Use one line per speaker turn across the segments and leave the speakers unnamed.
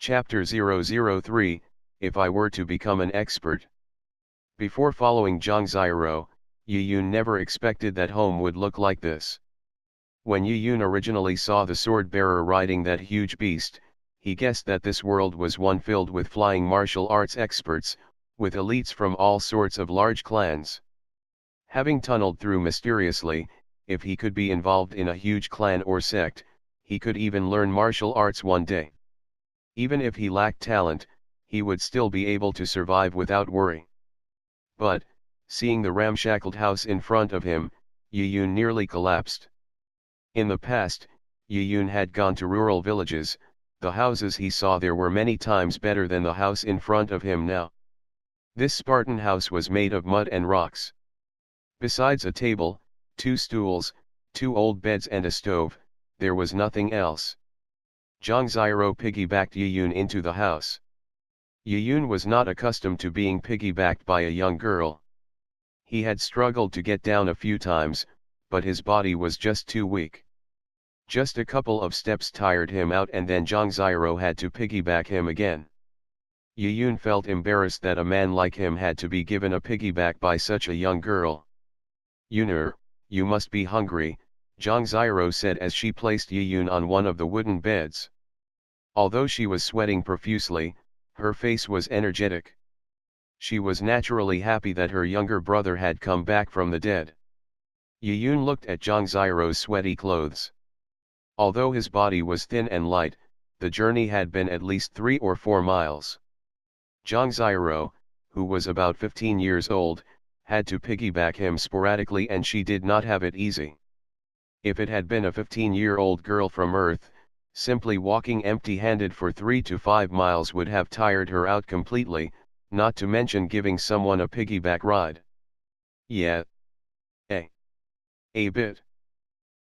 Chapter 003, If I Were to Become an Expert. Before following Zhang Zhiro, Yu Yun never expected that home would look like this. When Yu Yun originally saw the sword-bearer riding that huge beast, he guessed that this world was one filled with flying martial arts experts, with elites from all sorts of large clans. Having tunneled through mysteriously, if he could be involved in a huge clan or sect, he could even learn martial arts one day. Even if he lacked talent, he would still be able to survive without worry. But, seeing the ramshackled house in front of him, Yu Yun nearly collapsed. In the past, Yu Yun had gone to rural villages. The houses he saw there were many times better than the house in front of him now. This Spartan house was made of mud and rocks. Besides a table, 2 stools, 2 old beds and a stove, there was nothing else. Zhang Zhiro piggybacked Yu Yun into the house. Yu Yun was not accustomed to being piggybacked by a young girl. He had struggled to get down a few times, but his body was just too weak. Just a couple of steps tired him out and then Zhang Zhiro had to piggyback him again. Yu Yun felt embarrassed that a man like him had to be given a piggyback by such a young girl. "Yun'er, you must be hungry," Zhang Zhiro said as she placed Yu Yun on one of the wooden beds. Although she was sweating profusely, her face was energetic. She was naturally happy that her younger brother had come back from the dead. Yu Yun looked at Zhang Zhiro's sweaty clothes. Although his body was thin and light, the journey had been at least 3 or 4 miles. Zhang Zhiro, who was about 15 years old, had to piggyback him sporadically and she did not have it easy. If it had been a 15-year-old girl from Earth, simply walking empty-handed for 3 to 5 miles would have tired her out completely, not to mention giving someone a piggyback ride. "Yeah. A bit."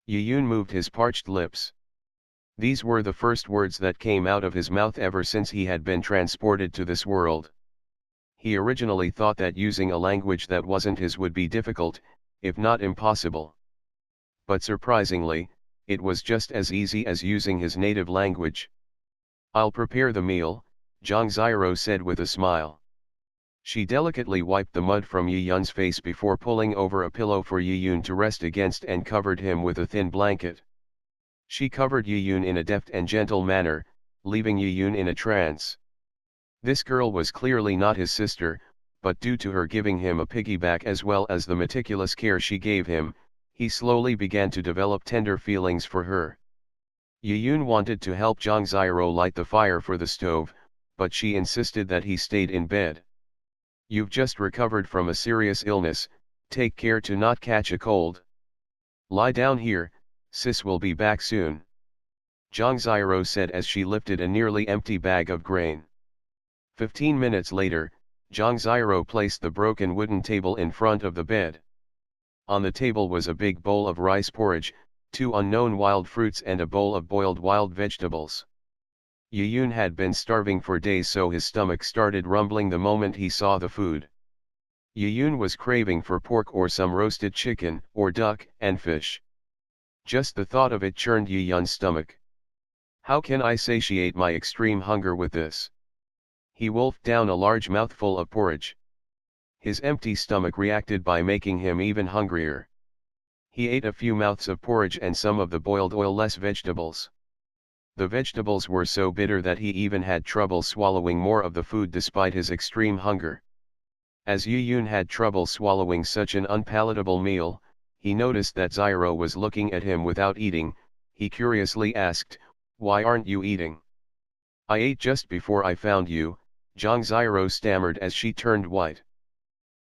Yu Yun moved his parched lips. These were the first words that came out of his mouth ever since he had been transported to this world. He originally thought that using a language that wasn't his would be difficult, if not impossible. But surprisingly, it was just as easy as using his native language. "I'll prepare the meal," Zhang Zhiro said with a smile. She delicately wiped the mud from Yu Yun's face before pulling over a pillow for Yu Yun to rest against and covered him with a thin blanket. She covered Yu Yun in a deft and gentle manner, leaving Yu Yun in a trance. This girl was clearly not his sister, but due to her giving him a piggyback as well as the meticulous care she gave him, he slowly began to develop tender feelings for her. Yu Yun wanted to help Zhang Zhiro light the fire for the stove, but she insisted that he stayed in bed. "You've just recovered from a serious illness, take care to not catch a cold. Lie down here, sis will be back soon," Zhang Zhiro said as she lifted a nearly empty bag of grain. 15 minutes later, Zhang Zhiro placed the broken wooden table in front of the bed. On the table was a big bowl of rice porridge, 2 unknown wild fruits and a bowl of boiled wild vegetables. Yu Yun had been starving for days, so his stomach started rumbling the moment he saw the food. Yu Yun was craving for pork or some roasted chicken, or duck and fish. Just the thought of it churned Yu Yun's stomach. "How can I satiate my extreme hunger with this?" He wolfed down a large mouthful of porridge. His empty stomach reacted by making him even hungrier. He ate a few mouths of porridge and some of the boiled oil-less vegetables. The vegetables were so bitter that he even had trouble swallowing more of the food despite his extreme hunger. As Yu Yun had trouble swallowing such an unpalatable meal, he noticed that Zhiro was looking at him without eating. He curiously asked, "Why aren't you eating?" "I ate just before I found you," Zhang Zhiro stammered as she turned white.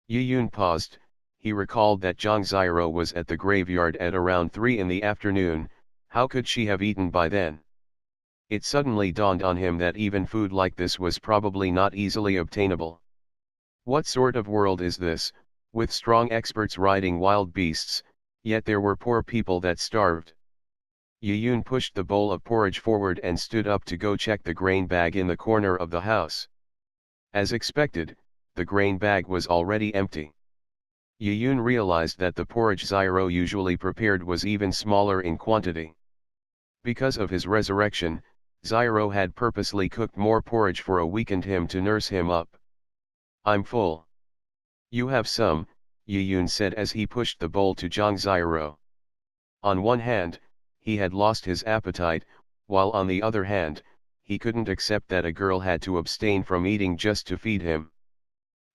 Yu Yun paused. He recalled that Zhang Zhiro was at the graveyard at around 3 in the afternoon. How could she have eaten by then? It suddenly dawned on him that even food like this was probably not easily obtainable. What sort of world is this, with strong experts riding wild beasts, yet there were poor people that starved? Yu Yun pushed the bowl of porridge forward and stood up to go check the grain bag in the corner of the house. As expected, the grain bag was already empty. Yu Yun realized that the porridge Zhiro usually prepared was even smaller in quantity. Because of his resurrection, Zyro had purposely cooked more porridge for a weakened him to nurse him up. I'm full. You have some, Yiyun said as he pushed the bowl to Zhang Zyro. On one hand, he had lost his appetite, while on the other hand, he couldn't accept that a girl had to abstain from eating just to feed him.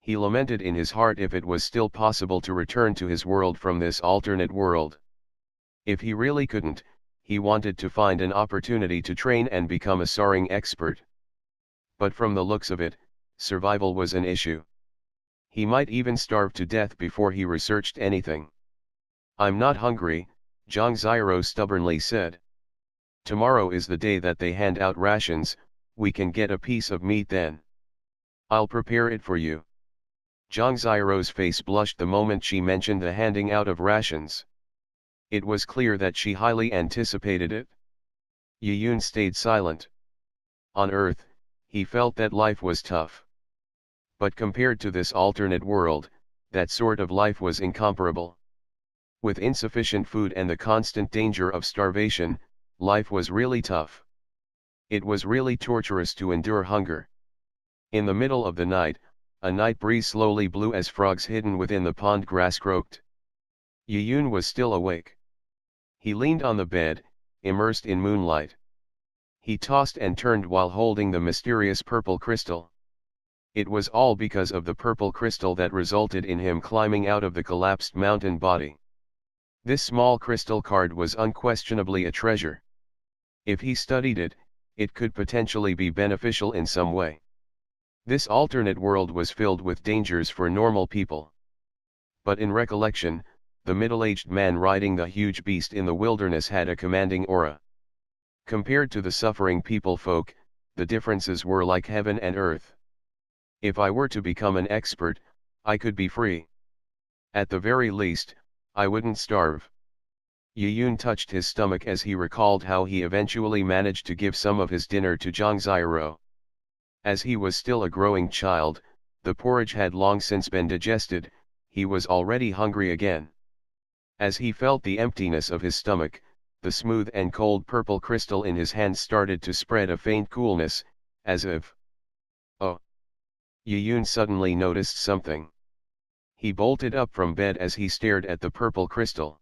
He lamented in his heart if it was still possible to return to his world from this alternate world. If he really couldn't, he wanted to find an opportunity to train and become a soaring expert. But from the looks of it, survival was an issue. He might even starve to death before he researched anything. I'm not hungry, Zhang Zyro stubbornly said. Tomorrow is the day that they hand out rations, we can get a piece of meat then. I'll prepare it for you. Zhang Zyro's face blushed the moment she mentioned the handing out of rations. It was clear that she highly anticipated it. Yiyun stayed silent. On Earth, he felt that life was tough. But compared to this alternate world, that sort of life was incomparable. With insufficient food and the constant danger of starvation, life was really tough. It was really torturous to endure hunger. In the middle of the night, a night breeze slowly blew as frogs hidden within the pond grass croaked. Yiyun was still awake. He leaned on the bed, immersed in moonlight. He tossed and turned while holding the mysterious purple crystal. It was all because of the purple crystal that resulted in him climbing out of the collapsed mountain body. This small crystal card was unquestionably a treasure. If he studied it, it could potentially be beneficial in some way. This alternate world was filled with dangers for normal people. But in recollection, the middle-aged man riding the huge beast in the wilderness had a commanding aura. Compared to the suffering people-folk, the differences were like heaven and earth. If I were to become an expert, I could be free. At the very least, I wouldn't starve. Yiyun touched his stomach as he recalled how he eventually managed to give some of his dinner to Zhang Zyro. As he was still a growing child, the porridge had long since been digested, he was already hungry again. As he felt the emptiness of his stomach, the smooth and cold purple crystal in his hand started to spread a faint coolness, as if... Oh! Yiyun suddenly noticed something. He bolted up from bed as he stared at the purple crystal.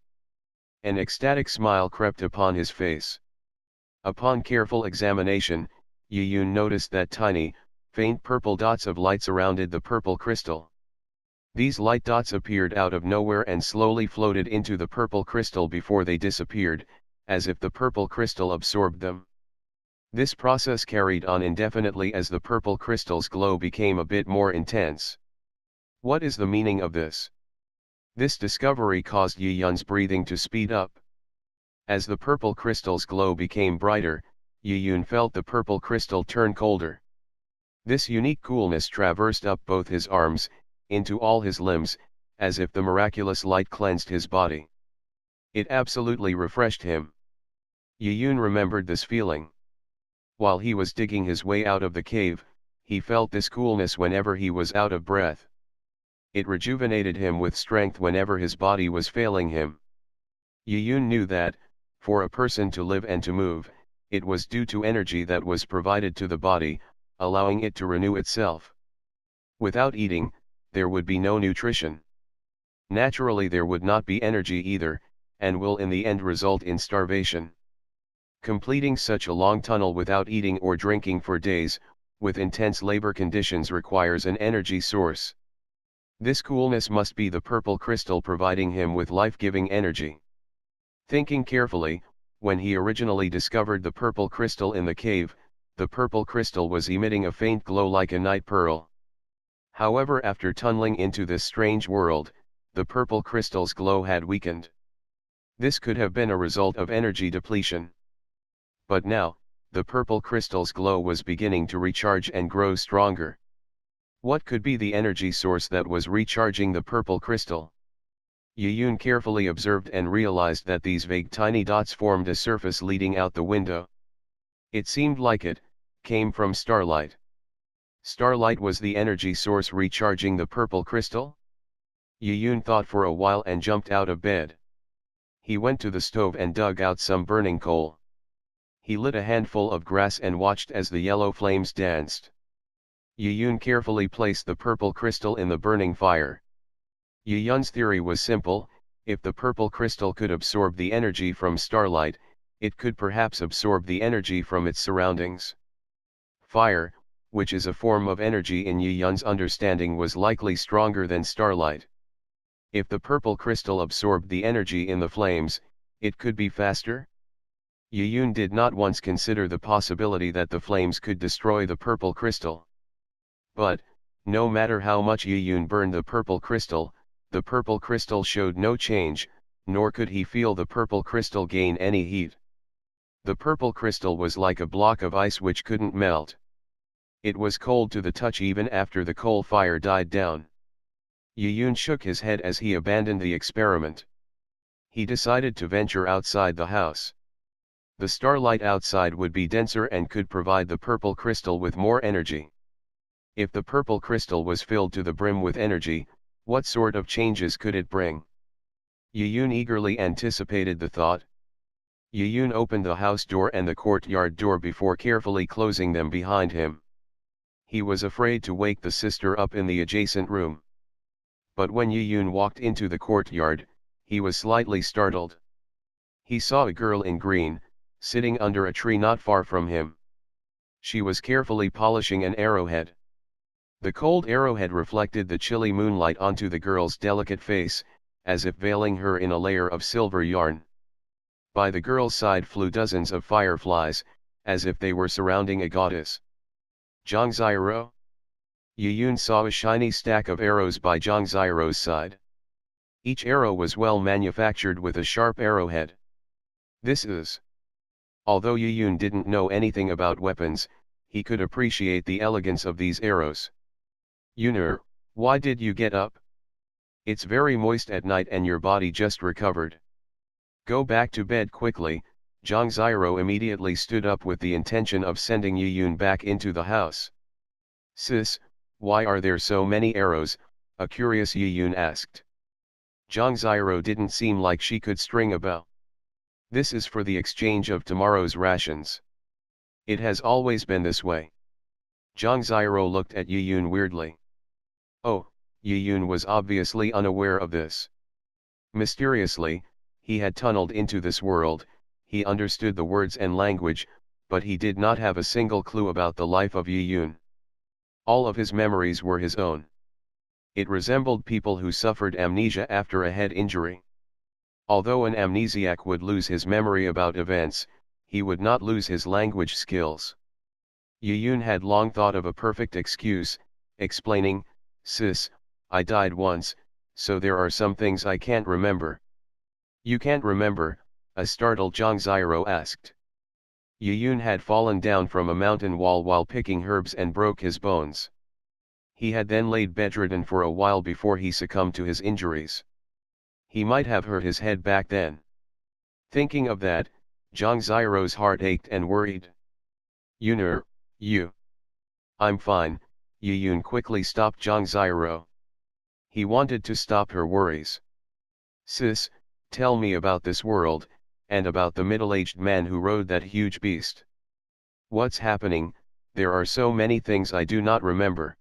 An ecstatic smile crept upon his face. Upon careful examination, Yiyun noticed that tiny, faint purple dots of light surrounded the purple crystal. These light dots appeared out of nowhere and slowly floated into the purple crystal before they disappeared, as if the purple crystal absorbed them. This process carried on indefinitely as the purple crystal's glow became a bit more intense. What is the meaning of this? This discovery caused Yiyun's breathing to speed up. As the purple crystal's glow became brighter, Yiyun felt the purple crystal turn colder. This unique coolness traversed up both his arms, into all his limbs, as if the miraculous light cleansed his body. It absolutely refreshed him. Yiyun remembered this feeling. While he was digging his way out of the cave, he felt this coolness whenever he was out of breath. It rejuvenated him with strength whenever his body was failing him. Yiyun knew that, for a person to live and to move, it was due to energy that was provided to the body, allowing it to renew itself. Without eating, there would be no nutrition. Naturally there would not be energy either, and will in the end result in starvation. Completing such a long tunnel without eating or drinking for days, with intense labor conditions requires an energy source. This coolness must be the purple crystal providing him with life-giving energy. Thinking carefully, when he originally discovered the purple crystal in the cave, the purple crystal was emitting a faint glow like a night pearl. However, after tunneling into this strange world, the purple crystal's glow had weakened. This could have been a result of energy depletion. But now, the purple crystal's glow was beginning to recharge and grow stronger. What could be the energy source that was recharging the purple crystal? Yiyun carefully observed and realized that these vague tiny dots formed a surface leading out the window. It seemed like it came from starlight. Starlight was the energy source recharging the purple crystal? Yiyun thought for a while and jumped out of bed. He went to the stove and dug out some burning coal. He lit a handful of grass and watched as the yellow flames danced. Yun carefully placed the purple crystal in the burning fire. Yun's theory was simple: if the purple crystal could absorb the energy from starlight, it could perhaps absorb the energy from its surroundings. Fire, which is a form of energy in Yun's understanding, was likely stronger than starlight. If the purple crystal absorbed the energy in the flames, it could be faster? Yun did not once consider the possibility that the flames could destroy the purple crystal. But, no matter how much Yun burned the purple crystal showed no change, nor could he feel the purple crystal gain any heat. The purple crystal was like a block of ice which couldn't melt. It was cold to the touch even after the coal fire died down. Yun shook his head as he abandoned the experiment. He decided to venture outside the house. The starlight outside would be denser and could provide the purple crystal with more energy. If the purple crystal was filled to the brim with energy, what sort of changes could it bring? Yun eagerly anticipated the thought. Yun opened the house door and the courtyard door before carefully closing them behind him. He was afraid to wake the sister up in the adjacent room. But when Yun walked into the courtyard, he was slightly startled. He saw a girl in green, sitting under a tree not far from him. She was carefully polishing an arrowhead. The cold arrowhead reflected the chilly moonlight onto the girl's delicate face, as if veiling her in a layer of silver yarn. By the girl's side flew dozens of fireflies, as if they were surrounding a goddess. Zhang Ziro? Yun saw a shiny stack of arrows by Zhang Ziro's side. Each arrow was well manufactured with a sharp arrowhead. This is. Although Yun didn't know anything about weapons, he could appreciate the elegance of these arrows. Yun'er, why did you get up? It's very moist at night and your body just recovered. Go back to bed quickly. Zhang Ziro immediately stood up with the intention of sending Yun back into the house. Sis, why are there so many arrows? A curious Yun asked. Zhang Ziro didn't seem like she could string a bow. This is for the exchange of tomorrow's rations. It has always been this way. Zhang Ziro looked at Yun weirdly. Oh, Yun was obviously unaware of this. Mysteriously, he had tunneled into this world, he understood the words and language, but he did not have a single clue about the life of Yun. All of his memories were his own. It resembled people who suffered amnesia after a head injury. Although an amnesiac would lose his memory about events, he would not lose his language skills. Yun had long thought of a perfect excuse, explaining, Sis, I died once, so there are some things I can't remember. You can't remember? A startled Zhang Ziro asked. Yun had fallen down from a mountain wall while picking herbs and broke his bones. He had then laid bedridden for a while before he succumbed to his injuries. He might have hurt his head back then. Thinking of that, Zhang Ziro's heart ached and worried. Yun'er, you. I'm fine. Yun quickly stopped Zhang Ziro. He wanted to stop her worries. Sis, tell me about this world, and about the middle-aged man who rode that huge beast. What's happening? There are so many things I do not remember.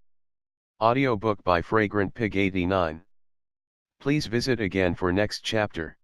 Audiobook by Fragrant Pig 89. Please visit again for next chapter.